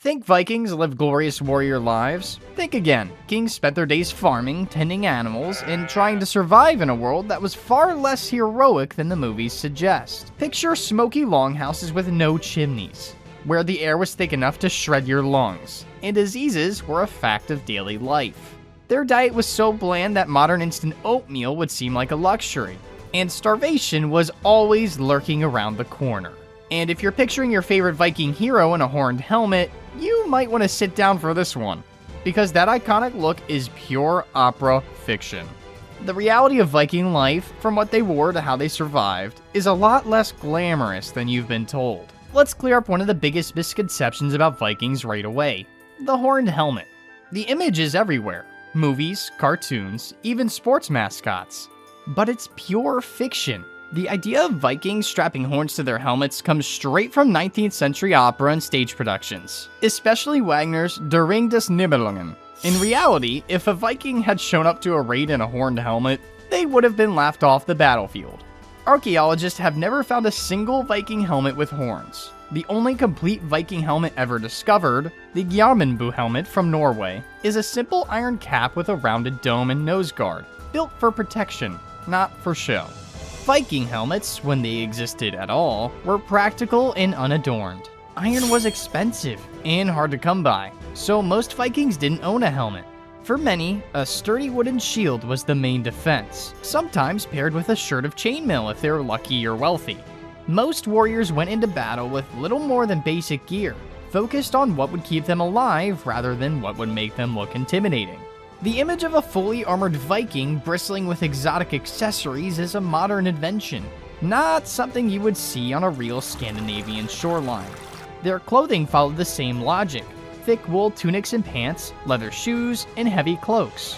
Think Vikings lived glorious warrior lives? Think again. Kings spent their days farming, tending animals, and trying to survive in a world that was far less heroic than the movies suggest. Picture smoky longhouses with no chimneys, where the air was thick enough to shred your lungs, and diseases were a fact of daily life. Their diet was so bland that modern instant oatmeal would seem like a luxury, and starvation was always lurking around the corner. And if you're picturing your favorite Viking hero in a horned helmet, you might want to sit down for this one, because that iconic look is pure opera fiction. The reality of Viking life, from what they wore to how they survived, is a lot less glamorous than you've been told. Let's clear up one of the biggest misconceptions about Vikings right away: the horned helmet. The image is everywhere: movies, cartoons, even sports mascots. But it's pure fiction. The idea of Vikings strapping horns to their helmets comes straight from 19th century opera and stage productions, especially Wagner's Der Ring des Nibelungen. In reality, if a Viking had shown up to a raid in a horned helmet, they would have been laughed off the battlefield. Archaeologists have never found a single Viking helmet with horns. The only complete Viking helmet ever discovered, the Gjarmundbu helmet from Norway, is a simple iron cap with a rounded dome and nose guard, built for protection, not for show. Viking helmets, when they existed at all, were practical and unadorned. Iron was expensive and hard to come by, so most Vikings didn't own a helmet. For many, a sturdy wooden shield was the main defense, sometimes paired with a shirt of chainmail if they were lucky or wealthy. Most warriors went into battle with little more than basic gear, focused on what would keep them alive rather than what would make them look intimidating. The image of a fully armored Viking bristling with exotic accessories is a modern invention, not something you would see on a real Scandinavian shoreline. Their clothing followed the same logic: thick wool tunics and pants, leather shoes, and heavy cloaks.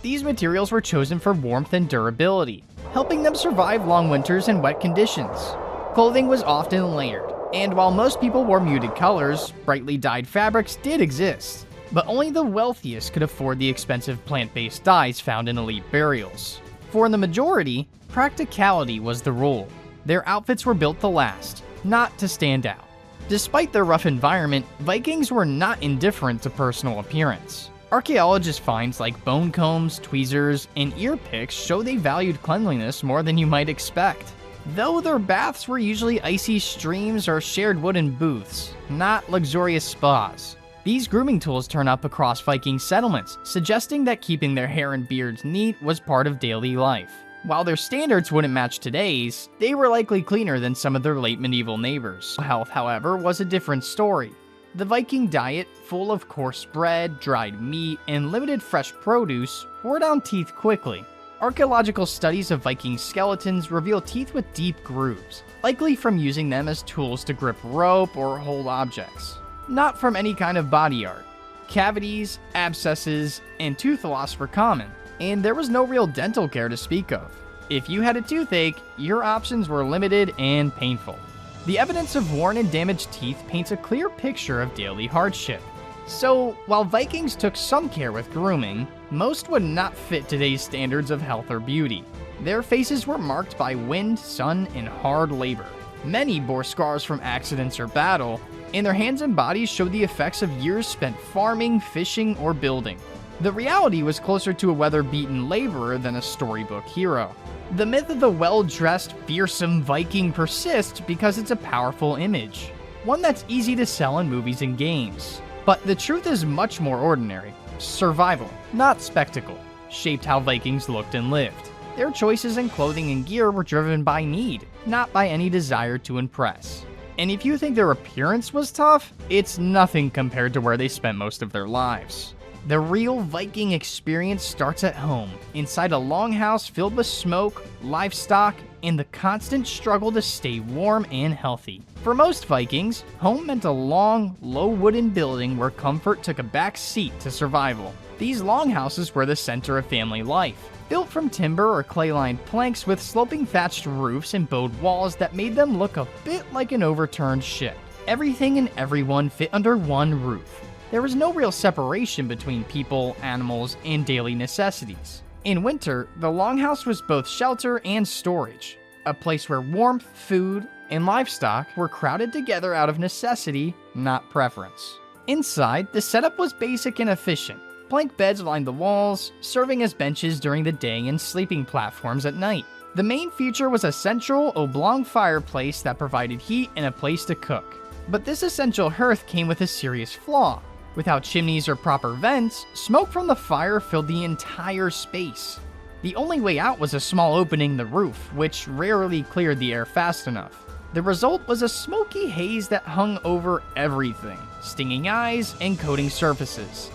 These materials were chosen for warmth and durability, helping them survive long winters and wet conditions. Clothing was often layered, and while most people wore muted colors, brightly dyed fabrics did exist. But only the wealthiest could afford the expensive plant-based dyes found in elite burials. For the majority, practicality was the rule. Their outfits were built to last, not to stand out. Despite their rough environment, Vikings were not indifferent to personal appearance. Archaeologist finds like bone combs, tweezers, and ear picks show they valued cleanliness more than you might expect. Though their baths were usually icy streams or shared wooden booths, not luxurious spas. These grooming tools turn up across Viking settlements, suggesting that keeping their hair and beards neat was part of daily life. While their standards wouldn't match today's, they were likely cleaner than some of their late medieval neighbors. Health, however, was a different story. The Viking diet, full of coarse bread, dried meat, and limited fresh produce, wore down teeth quickly. Archaeological studies of Viking skeletons reveal teeth with deep grooves, likely from using them as tools to grip rope or hold objects. Not from any kind of body art. Cavities, abscesses, and tooth loss were common, and there was no real dental care to speak of. If you had a toothache, your options were limited and painful. The evidence of worn and damaged teeth paints a clear picture of daily hardship. So, while Vikings took some care with grooming, most would not fit today's standards of health or beauty. Their faces were marked by wind, sun, and hard labor. Many bore scars from accidents or battle, and their hands and bodies showed the effects of years spent farming, fishing, or building. The reality was closer to a weather-beaten laborer than a storybook hero. The myth of the well-dressed, fearsome Viking persists because it's a powerful image, one that's easy to sell in movies and games. But the truth is much more ordinary. Survival, not spectacle, shaped how Vikings looked and lived. Their choices in clothing and gear were driven by need, not by any desire to impress. And if you think their appearance was tough, it's nothing compared to where they spent most of their lives. The real Viking experience starts at home, inside a longhouse filled with smoke, livestock, and the constant struggle to stay warm and healthy. For most Vikings, home meant a long, low wooden building where comfort took a back seat to survival. These longhouses were the center of family life, built from timber or clay-lined planks with sloping thatched roofs and bowed walls that made them look a bit like an overturned ship. Everything and everyone fit under one roof. There was no real separation between people, animals, and daily necessities. In winter, the longhouse was both shelter and storage, a place where warmth, food, and livestock were crowded together out of necessity, not preference. Inside, the setup was basic and efficient. Plank beds lined the walls, serving as benches during the day and sleeping platforms at night. The main feature was a central, oblong fireplace that provided heat and a place to cook. But this essential hearth came with a serious flaw. Without chimneys or proper vents, smoke from the fire filled the entire space. The only way out was a small opening in the roof, which rarely cleared the air fast enough. The result was a smoky haze that hung over everything, stinging eyes and coating surfaces.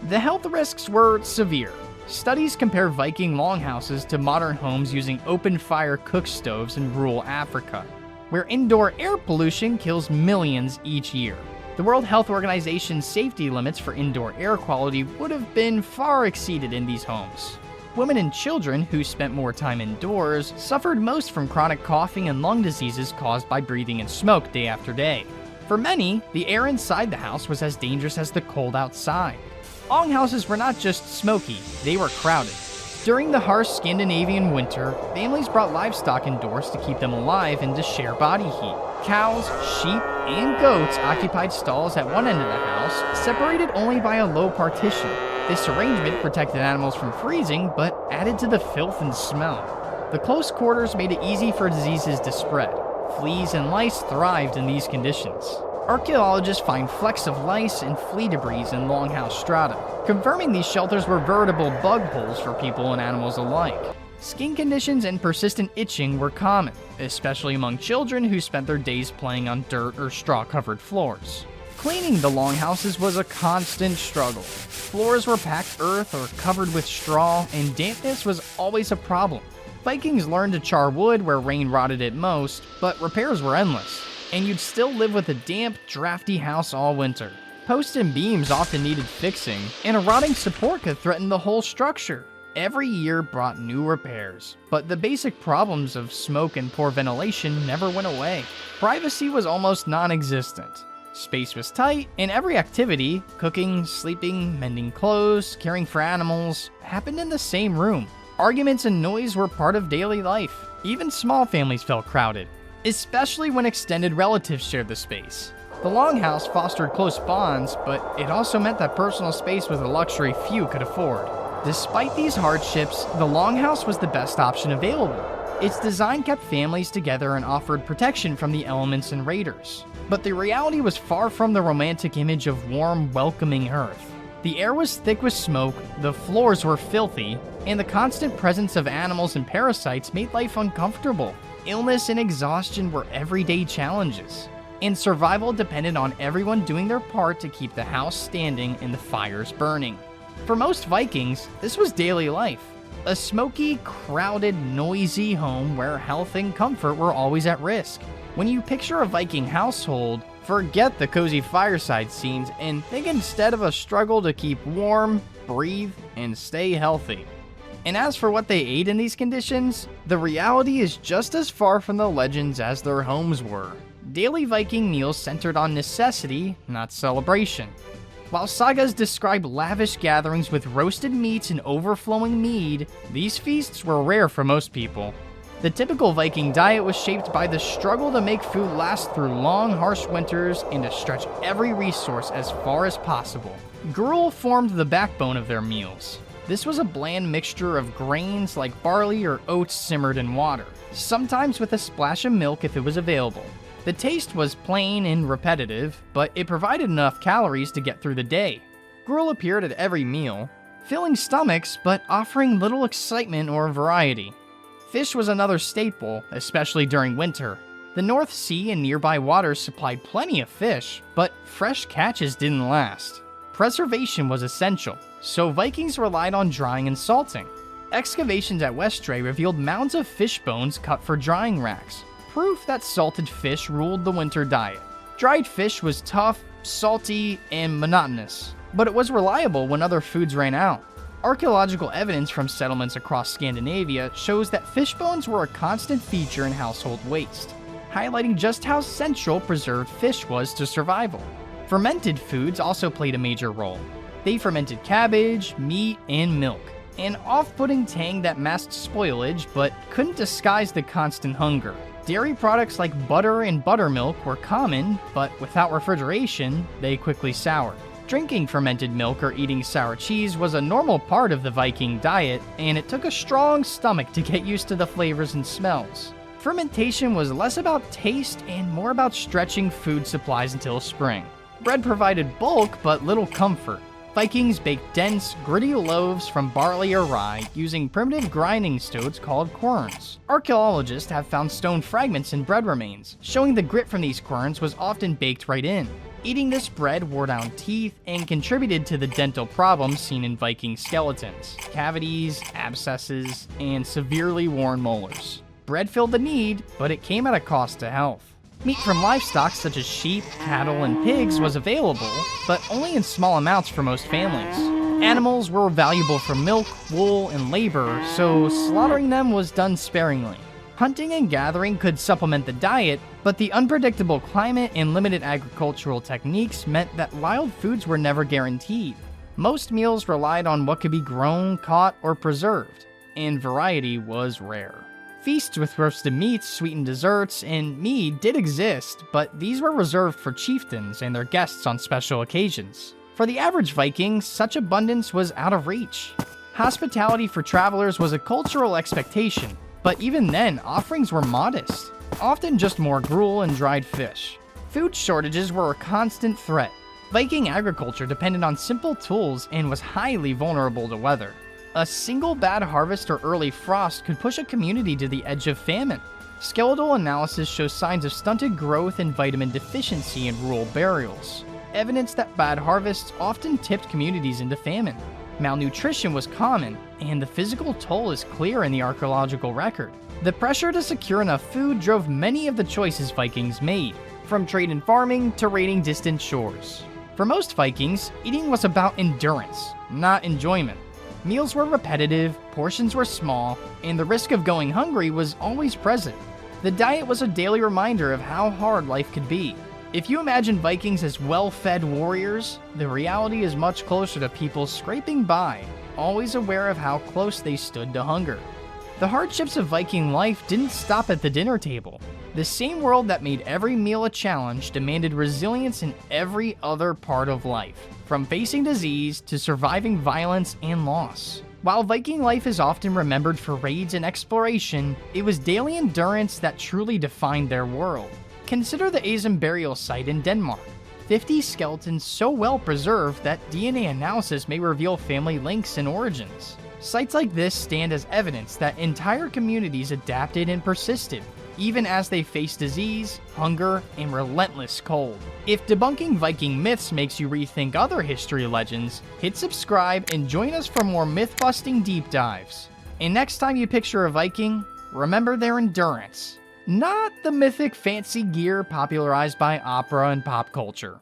The health risks were severe. Studies compare Viking longhouses to modern homes using open-fire cook stoves in rural Africa, where indoor air pollution kills millions each year. The World Health Organization's safety limits for indoor air quality would have been far exceeded in these homes. Women and children who spent more time indoors suffered most from chronic coughing and lung diseases caused by breathing in smoke day after day. For many, the air inside the house was as dangerous as the cold outside. Longhouses were not just smoky, they were crowded. During the harsh Scandinavian winter, families brought livestock indoors to keep them alive and to share body heat. Cows, sheep, and goats occupied stalls at one end of the house, separated only by a low partition. This arrangement protected animals from freezing, but added to the filth and smell. The close quarters made it easy for diseases to spread. Fleas and lice thrived in these conditions. Archaeologists find flecks of lice and flea debris in longhouse strata, confirming these shelters were veritable bug holes for people and animals alike. Skin conditions and persistent itching were common, especially among children who spent their days playing on dirt or straw-covered floors. Cleaning the longhouses was a constant struggle. Floors were packed earth or covered with straw, and dampness was always a problem. Vikings learned to char wood where rain rotted it most, but repairs were endless, and you'd still live with a damp, drafty house all winter. Posts and beams often needed fixing, and a rotting support could threaten the whole structure. Every year brought new repairs, but the basic problems of smoke and poor ventilation never went away. Privacy was almost non-existent. Space was tight, and every activity, cooking, sleeping, mending clothes, caring for animals, happened in the same room. Arguments and noise were part of daily life. Even small families felt crowded, especially when extended relatives shared the space. The longhouse fostered close bonds, but it also meant that personal space was a luxury few could afford. Despite these hardships, the longhouse was the best option available. Its design kept families together and offered protection from the elements and raiders. But the reality was far from the romantic image of warm, welcoming earth. The air was thick with smoke, the floors were filthy, and the constant presence of animals and parasites made life uncomfortable. Illness and exhaustion were everyday challenges, and survival depended on everyone doing their part to keep the house standing and the fires burning. For most Vikings, this was daily life. A smoky, crowded, noisy home where health and comfort were always at risk. When you picture a Viking household, forget the cozy fireside scenes and think instead of a struggle to keep warm, breathe, and stay healthy. And as for what they ate in these conditions, the reality is just as far from the legends as their homes were. Daily Viking meals centered on necessity, not celebration. While sagas describe lavish gatherings with roasted meats and overflowing mead, these feasts were rare for most people. The typical Viking diet was shaped by the struggle to make food last through long, harsh winters and to stretch every resource as far as possible. Gruel formed the backbone of their meals. This was a bland mixture of grains like barley or oats simmered in water, sometimes with a splash of milk if it was available. The taste was plain and repetitive, but it provided enough calories to get through the day. Gruel appeared at every meal, filling stomachs but offering little excitement or variety. Fish was another staple, especially during winter. The North Sea and nearby waters supplied plenty of fish, but fresh catches didn't last. Preservation was essential, so Vikings relied on drying and salting. Excavations at Westray revealed mounds of fish bones cut for drying racks, proof that salted fish ruled the winter diet. Dried fish was tough, salty, and monotonous, but it was reliable when other foods ran out. Archaeological evidence from settlements across Scandinavia shows that fish bones were a constant feature in household waste, highlighting just how central preserved fish was to survival. Fermented foods also played a major role. They fermented cabbage, meat, and milk, an off-putting tang that masked spoilage but couldn't disguise the constant hunger. Dairy products like butter and buttermilk were common, but without refrigeration, they quickly soured. Drinking fermented milk or eating sour cheese was a normal part of the Viking diet, and it took a strong stomach to get used to the flavors and smells. Fermentation was less about taste and more about stretching food supplies until spring. Bread provided bulk but little comfort. Vikings baked dense, gritty loaves from barley or rye using primitive grinding stones called querns. Archaeologists have found stone fragments in bread remains, showing the grit from these querns was often baked right in. Eating this bread wore down teeth and contributed to the dental problems seen in Viking skeletons: cavities, abscesses, and severely worn molars. Bread filled the need, but it came at a cost to health. Meat from livestock such as sheep, cattle, and pigs was available, but only in small amounts for most families. Animals were valuable for milk, wool, and labor, so slaughtering them was done sparingly. Hunting and gathering could supplement the diet, but the unpredictable climate and limited agricultural techniques meant that wild foods were never guaranteed. Most meals relied on what could be grown, caught, or preserved, and variety was rare. Feasts with roasted meats, sweetened desserts, and mead did exist, but these were reserved for chieftains and their guests on special occasions. For the average Viking, such abundance was out of reach. Hospitality for travelers was a cultural expectation, but even then, offerings were modest, often just more gruel and dried fish. Food shortages were a constant threat. Viking agriculture depended on simple tools and was highly vulnerable to weather. A single bad harvest or early frost could push a community to the edge of famine. Skeletal analysis shows signs of stunted growth and vitamin deficiency in rural burials, evidence that bad harvests often tipped communities into famine. Malnutrition was common, and the physical toll is clear in the archaeological record. The pressure to secure enough food drove many of the choices Vikings made, from trade and farming to raiding distant shores. For most Vikings, eating was about endurance, not enjoyment. Meals were repetitive, portions were small, and the risk of going hungry was always present. The diet was a daily reminder of how hard life could be. If you imagine Vikings as well-fed warriors, the reality is much closer to people scraping by, always aware of how close they stood to hunger. The hardships of Viking life didn't stop at the dinner table. The same world that made every meal a challenge demanded resilience in every other part of life, from facing disease to surviving violence and loss. While Viking life is often remembered for raids and exploration, it was daily endurance that truly defined their world. Consider the Asum burial site in Denmark. 50 skeletons so well preserved that DNA analysis may reveal family links and origins. Sites like this stand as evidence that entire communities adapted and persisted, even as they faced disease, hunger, and relentless cold. If debunking Viking myths makes you rethink other history legends, hit subscribe and join us for more myth-busting deep dives. And next time you picture a Viking, remember their endurance, not the mythic fancy gear popularized by opera and pop culture.